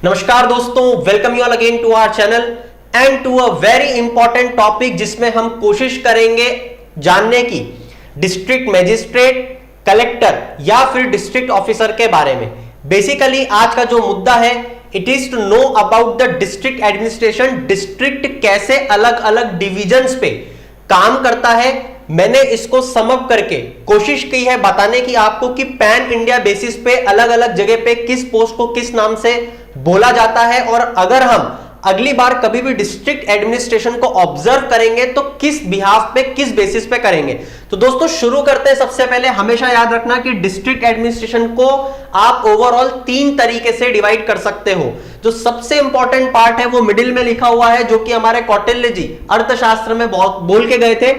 नमस्कार दोस्तों, welcome you all again to our channel and to a very important topic जिसमें हम कोशिश करेंगे जानने की डिस्ट्रिक्ट मजिस्ट्रेट, कलेक्टर या फिर डिस्ट्रिक्ट ऑफिसर के बारे में। बेसिकली आज का जो मुद्दा है, it is to know about the district administration. District कैसे अलग अलग डिविजन्स पे काम करता है, मैंने इसको सम अप करके कोशिश की है बताने की आपको कि पैन इंडिया बेसिस पे अलग अलग जगह पे किस पोस्ट को किस नाम से बोला जाता है, और अगर हम अगली बार कभी भी डिस्ट्रिक्ट एडमिनिस्ट्रेशन को ऑब्जर्व करेंगे तो किस बिहाफ पे, किस बेसिस पे करेंगे। तो दोस्तों शुरू करते हैं। सबसे पहले हमेशा याद रखना कि डिस्ट्रिक्ट एडमिनिस्ट्रेशन को आप ओवरऑल 3 तरीके से डिवाइड कर सकते हो। जो सबसे इंपॉर्टेंट पार्ट है वो मिडिल में लिखा हुआ है, जो कि हमारे कौटिल्य जी अर्थशास्त्र में बहुत बोल के गए थे।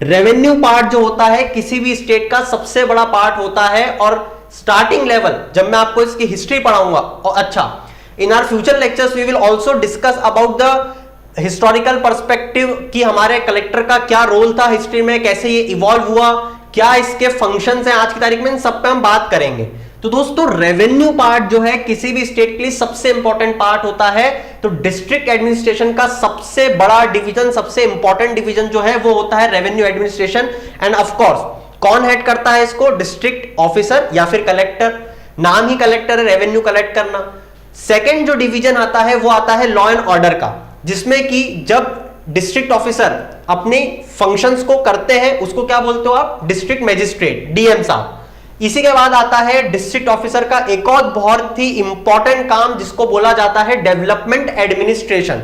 रेवेन्यू पार्ट जो होता है किसी भी स्टेट का सबसे बड़ा पार्ट होता है, और स्टार्टिंग लेवल जब मैं आपको इसकी हिस्ट्री पढ़ाऊंगा, और अच्छा in our future lectures we will also discuss about the historical perspective कि हमारे कलेक्टर का क्या रोल था हिस्ट्री में, कैसे ये इवॉल्व हुआ, क्या इसके फंक्शंस हैं आज की तारीख में, इन सब पे हम बात करेंगे। तो दोस्तों रेवेन्यू पार्ट जो है किसी भी स्टेट के लिए सबसे इंपॉर्टेंट पार्ट होता है। तो डिस्ट्रिक्ट एडमिनिस्ट्रेशन का सबसे बड़ा डिवीजन, सबसे इंपॉर्टेंट डिवीजन जो है वो होता है revenue administration. End of course कौन हेड करता है इसको? डिस्ट्रिक्ट ऑफिसर या फिर कलेक्टर। नाम ही कलेक्टर है, रेवेन्यू कलेक्ट करना। सेकेंड जो डिवीजन आता है वो आता है लॉ एंड ऑर्डर का, जिसमें कि जब डिस्ट्रिक्ट ऑफिसर अपने फंक्शंस को करते हैं उसको क्या बोलते हो आप? डिस्ट्रिक्ट मजिस्ट्रेट, डीएम साहब। इसी के बाद आता है डिस्ट्रिक्ट ऑफिसर का एक और बहुत ही इंपॉर्टेंट काम जिसको बोला जाता है डेवलपमेंट एडमिनिस्ट्रेशन।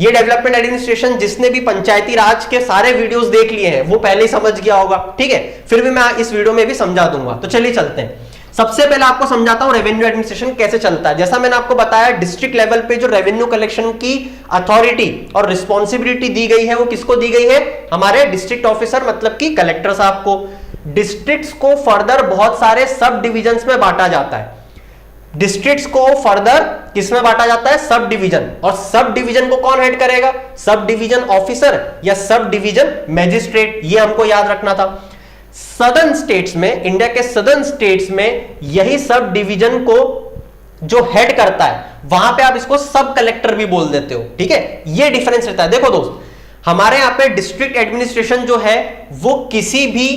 ये डेवलपमेंट एडमिनिस्ट्रेशन जिसने भी पंचायती राज के सारे वीडियोस देख लिए हैं वो पहले ही समझ गया होगा, ठीक है, फिर भी मैं इस वीडियो में भी समझा दूंगा। तो चलिए चलते हैं। सबसे पहले आपको समझाता हूं रेवेन्यू एडमिनिस्ट्रेशन कैसे चलता है। जैसा मैंने आपको बताया, डिस्ट्रिक्ट लेवल पे जो रेवेन्यू कलेक्शन की अथॉरिटी और रिस्पॉन्सिबिलिटी दी गई है वो किसको दी गई है? हमारे डिस्ट्रिक्ट ऑफिसर मतलब कि कलेक्टर साहब को। डिस्ट्रिक्ट्स को फर्दर बहुत सारे सब डिविजन्स में बांटा जाता है। डिस्ट्रिक्ट्स को फर्दर किसमें बांटा जाता है? Sub division. और सब डिवीजन को कौन हेड करेगा? सब डिवीजन ऑफिसर या सब डिवीजन मैजिस्ट्रेट, ये हमको याद रखना था। सदर्न स्टेट्स में, इंडिया के सदर्न स्टेट्स में यही सब डिवीजन को जो हेड करता है वहां पे आप इसको सब कलेक्टर भी बोल देते हो, ठीक है। ये डिफरेंस रहता है। देखो दोस्त, हमारे यहां पे डिस्ट्रिक्ट एडमिनिस्ट्रेशन जो है वो किसी भी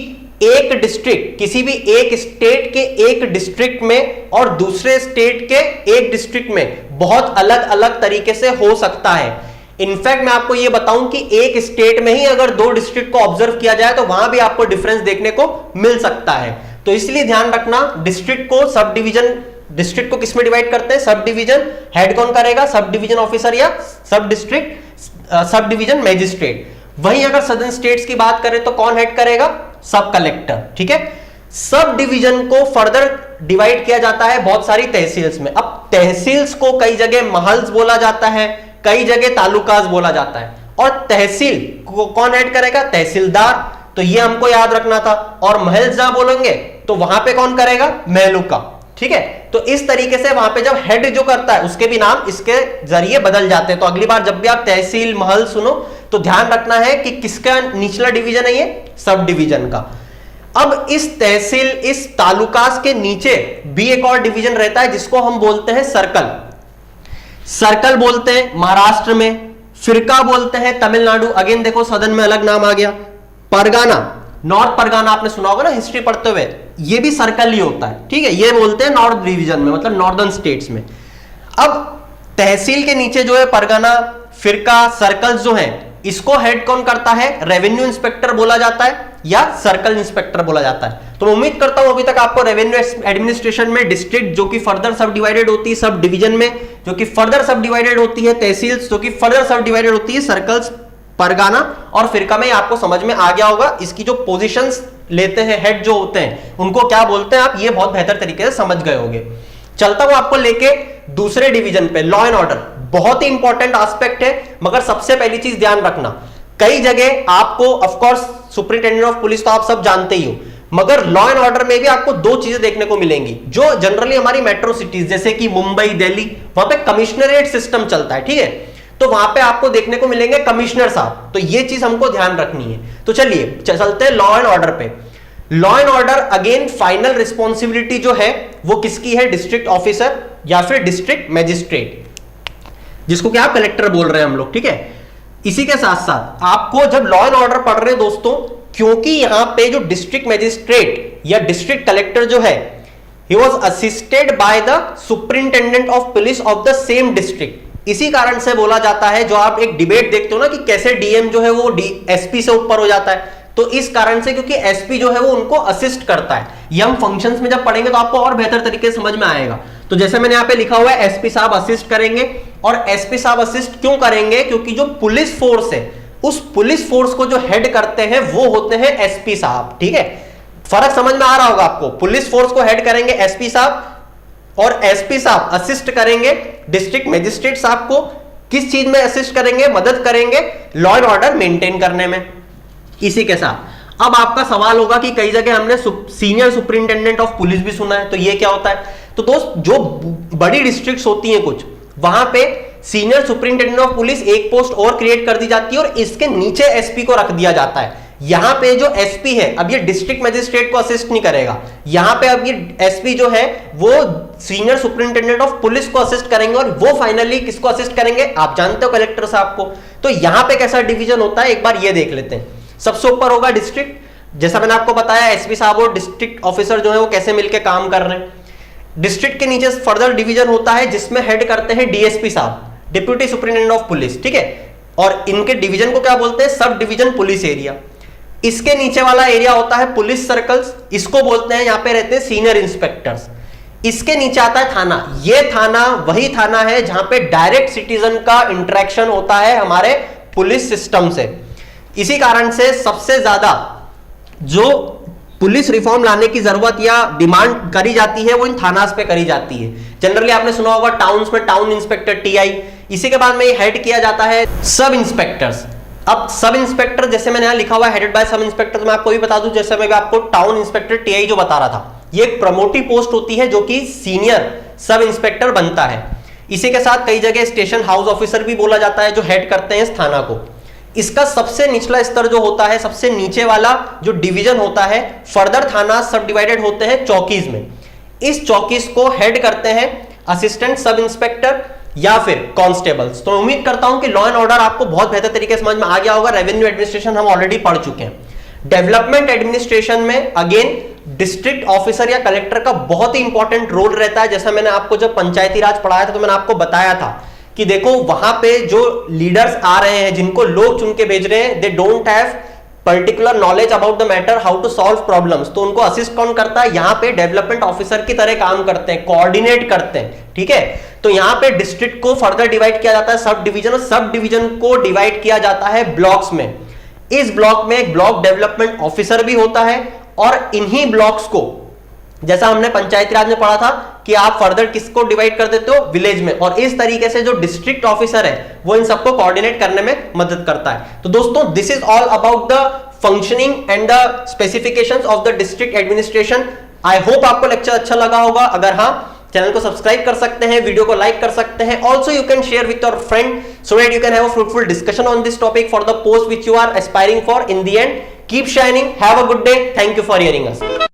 एक डिस्ट्रिक्ट, किसी भी एक स्टेट के एक डिस्ट्रिक्ट में और दूसरे स्टेट के एक डिस्ट्रिक्ट में बहुत अलग अलग तरीके से हो सकता है। इनफैक्ट मैं आपको यह बताऊं कि एक स्टेट में ही अगर 2 डिस्ट्रिक्ट को ऑब्जर्व किया जाए तो वहां भी आपको डिफरेंस देखने को मिल सकता है। तो इसलिए ध्यान रखना, डिस्ट्रिक्ट को सब डिवीजन, डिस्ट्रिक्ट को किसमें डिवाइड करते हैं? Sub division. हेड कौन करेगा? सब डिवीजन ऑफिसर या सब डिस्ट्रिक्ट सब डिवीजन मैजिस्ट्रेट। वहीं अगर सदर्न स्टेट्स की बात करें तो कौन हेड करेगा? सब कलेक्टर, ठीक है। सब डिवीजन को फर्दर डिवाइड किया जाता है बहुत सारी तहसील्स में। अब तहसील्स को कई जगह महल्स बोला जाता है, कई जगह तालुकास बोला जाता है। और तहसील को कौन हेड करेगा? तहसीलदार। तो ये हमको याद रखना था। और महल जहां बोलेंगे तो वहां पे कौन करेगा? महलुका, ठीक है। तो इस तरीके से वहां पे जब हेड जो करता है उसके भी नाम इसके जरिए बदल जाते हैं। तो अगली बार जब भी आप तहसील, महल सुनो तो ध्यान रखना है कि किसका निचला डिवीजन है? ये सब डिवीजन का। अब इस तहसील, इस तालुकास के नीचे भी एक और डिवीजन रहता है जिसको हम बोलते हैं सर्कल। सर्कल बोलते हैं महाराष्ट्र में, फिरका बोलते हैं तमिलनाडु। अगेन देखो सदन में अलग नाम आ गया। परगाना, नॉर्थ परगाना आपने सुना होगा ना हिस्ट्री पढ़ते हुए, ये भी सर्कल ही होता है, ठीक है। ये बोलते हैं नॉर्थ डिवीजन में, मतलब नॉर्दर्न स्टेट्स में। अब तहसील के नीचे जो है परगाना, फिरका, सर्कल्स जो है, इसको हेड कौन करता है? रेवेन्यू इंस्पेक्टर बोला जाता है या सर्कल इंस्पेक्टर बोला जाता है। तो मैं उम्मीद करता हूं अभी तक आपको रेवेन्यू एडमिनिस्ट्रेशन में डिस्ट्रिक्ट जो कि फर्दर सब डिवाइडेड होती है सब डिवीजन में, जो कि फर्दर सब डिवाइडेड होती है तहसील्स, जो कि फर्दर सब डिवाइडेड होती है सर्कल्स, परगाना और फिरका में आपको समझ में आ गया होगा। इसकी जो पोजीशंस लेते हैं हेड जो होते हैं उनको क्या बोलते हैं, आप ये बहुत बेहतर तरीके से समझ गए होंगे। चलता हूं आपको लेके दूसरे डिवीजन पे, लॉ एंड ऑर्डर। बहुत ही इंपॉर्टेंट एस्पेक्ट है, मगर सबसे पहली चीज ध्यान रखना, कई जगह आपको ऑफकोर्स सुपरिटेंडेंट ऑफ पुलिस तो आप सब जानते ही हो, मगर लॉ एंड ऑर्डर में भी आपको 2 चीजें देखने को मिलेंगी जो जनरली हमारी मेट्रो सिटीज जैसे कि मुंबई, दिल्ली, वहां पे कमिश्नरेट सिस्टम चलता है, ठीक है। तो वहां पे आपको देखने को मिलेंगे कमिश्नर साहब। तो ये चीज हमको ध्यान रखनी है। तो चलिए चलते हैं लॉ एंड ऑर्डर पे। Law and order again final responsibility जो है वो किसकी है, डिस्ट्रिक्ट ऑफिसर या फिर डिस्ट्रिक्ट मैजिस्ट्रेट, जिसको क्या कलेक्टर बोल रहे हैं हम लोग, ठीक है। इसी के साथ साथ आपको जब लॉ एंड ऑर्डर पढ़ रहे हैं दोस्तों, क्योंकि यहां पे जो डिस्ट्रिक्ट मैजिस्ट्रेट या डिस्ट्रिक्ट कलेक्टर जो है, he was assisted by the superintendent of police of the same district. इसी कारण से बोला जाता है, जो आप एक डिबेट देखते हो ना कि कैसे डीएम जो है वो एसपी से ऊपर हो जाता है, तो इस कारण से क्योंकि एसपी जो है वो उनको असिस्ट करता है। ये हम फंक्शंस में जब पढ़ेंगे तो आपको और बेहतर तरीके से समझ में आएगा। तो जैसे मैंने यहां पे लिखा हुआ है एसपी साहब असिस्ट करेंगे, और एसपी साहब असिस्ट क्यों करेंगे, क्योंकि जो पुलिस फोर्स है उस पुलिस फोर्स को जो हेड करते हैं वो होते हैं एसपी साहब, ठीक है। फर्क समझ में आ रहा होगा आपको, पुलिस फोर्स को हेड करेंगे एसपी साहब और एसपी साहब असिस्ट करेंगे डिस्ट्रिक्ट मैजिस्ट्रेट साहब को। किस चीज में असिस्ट करेंगे, मदद करेंगे लॉ एंड ऑर्डर मेंटेन करने में। इसी के साथ अब आपका सवाल होगा कि कई जगह हमने सीनियर सुपरिंटेंडेंट ऑफ पुलिस भी सुना है, तो ये क्या होता है। तो दोस्त, जो बड़ी डिस्ट्रिक्ट्स होती हैं कुछ, वहां पे सीनियर सुपरिंटेंडेंट ऑफ पुलिस एक पोस्ट और क्रिएट कर दी जाती है और इसके नीचे एसपी को रख दिया जाता है। यहां पे जो एसपी है, अब ये डिस्ट्रिक्ट मैजिस्ट्रेट को असिस्ट नहीं करेगा, यहां पे अब ये एसपी जो है वो सीनियर सुपरिंटेंडेंट ऑफ पुलिस को असिस्ट करेंगे, और वो फाइनली किसको असिस्ट करेंगे, आप जानते हो, कलेक्टर साहब को। तो यहां पे कैसा डिवीजन होता है, एक बार ये देख लेते हैं। सबसे ऊपर होगा डिस्ट्रिक्ट, जैसा मैंने आपको बताया एसपी साहब और डिस्ट्रिक्ट ऑफिसर जो है वो कैसे मिलकर काम कर रहे हैं। डिस्ट्रिक्ट के नीचे फर्दर डिवीजन होता है जिसमें हेड करते हैं डीएसपी साहब, डिप्यूटी सुपरिटेंडेंट ऑफ पुलिस, ठीक है। और इनके डिवीजन को क्या बोलते हैं, सब डिवीजन पुलिस एरिया। इसके नीचे वाला एरिया होता है पुलिस सर्कल्स, इसको बोलते हैं, यहां पे रहते हैं सीनियर इंस्पेक्टर्स। इसके नीचे आता है थाना। ये थाना वही थाना है जहां पे डायरेक्ट सिटीजन का इंटरेक्शन होता है हमारे पुलिस सिस्टम से। इसी कारण से सबसे ज्यादा जो पुलिस रिफॉर्म लाने की जरूरत या डिमांड करी जाती है वो इन थानास पे करी जाती है। जनरली आपने सुना होगा टाउन्स में टाउन इंस्पेक्टर टीआई, इसी के बाद में हेड किया जाता है सब इंस्पेक्टर्स। अब सब इंस्पेक्टर, जैसे मैंने यहां लिखा हुआ है हेडेड बाय सब इंस्पेक्टर, तो मैं आपको भी बता दूं, जैसे मैं भी आपको टाउन इंस्पेक्टर टीआई जो बता रहा था, ये एक प्रमोटिव पोस्ट होती है जो कि सीनियर सब इंस्पेक्टर बनता है। इसी के साथ कई जगह स्टेशन हाउस ऑफिसर भी बोला जाता है जो हेड करते हैं इस थाना को। इसका सबसे निचला स्तर जो होता है, सबसे नीचे वाला जो डिवीजन होता है, फर्दर थाना सब डिवाइडेड होते हैं चौकीज में। इस चौकीज को हेड करते हैं असिस्टेंट सब इंस्पेक्टर या फिर कांस्टेबल्स। तो उम्मीद करता हूं कि लॉ एंड ऑर्डर आपको बहुत बेहतर तरीके से समझ में आ गया होगा। रेवेन्यू एडमिनिस्ट्रेशन हम ऑलरेडी पढ़ चुके हैं। डेवलपमेंट एडमिनिस्ट्रेशन में अगेन डिस्ट्रिक्ट ऑफिसर या कलेक्टर का बहुत ही इंपॉर्टेंट रोल रहता है। जैसा मैंने आपको जब पंचायती राज पढ़ाया था तो मैंने आपको बताया था कि देखो वहां पे जो लीडर्स आ रहे हैं, जिनको लोग चुन के भेज रहे हैं, they don't have particular knowledge about the matter how to solve problems. तो उनको असिस्ट कौन करता है, यहां पे डेवलपमेंट ऑफिसर की तरह काम करते हैं, कोऑर्डिनेट करते हैं, ठीक है। तो यहां पे डिस्ट्रिक्ट को फर्दर डिवाइड किया जाता है सब डिवीजन, और सब डिवीजन को डिवाइड किया जाता है ब्लॉक्स में। इस ब्लॉक में एक ब्लॉक डेवलपमेंट ऑफिसर भी होता है, और इन्हीं ब्लॉक्स को, जैसा हमने पंचायती राज में पढ़ा था कि आप फर्दर किसको डिवाइड कर देते हो, विलेज में, और इस तरीके से जो डिस्ट्रिक्ट ऑफिसर है वो इन सबको कोऑर्डिनेट करने में मदद करता है। तो दोस्तों, this is all about the functioning and the specifications of the district administration. I hope आपको लेक्चर अच्छा लगा होगा। अगर हाँ, चैनल को सब्सक्राइब कर सकते हैं, वीडियो को लाइक कर सकते हैं। Also you can share with your friend so that you can have a fruitful discussion on this topic for the post which you are aspiring for in the end. Keep shining, have a good day, thank you for hearing us.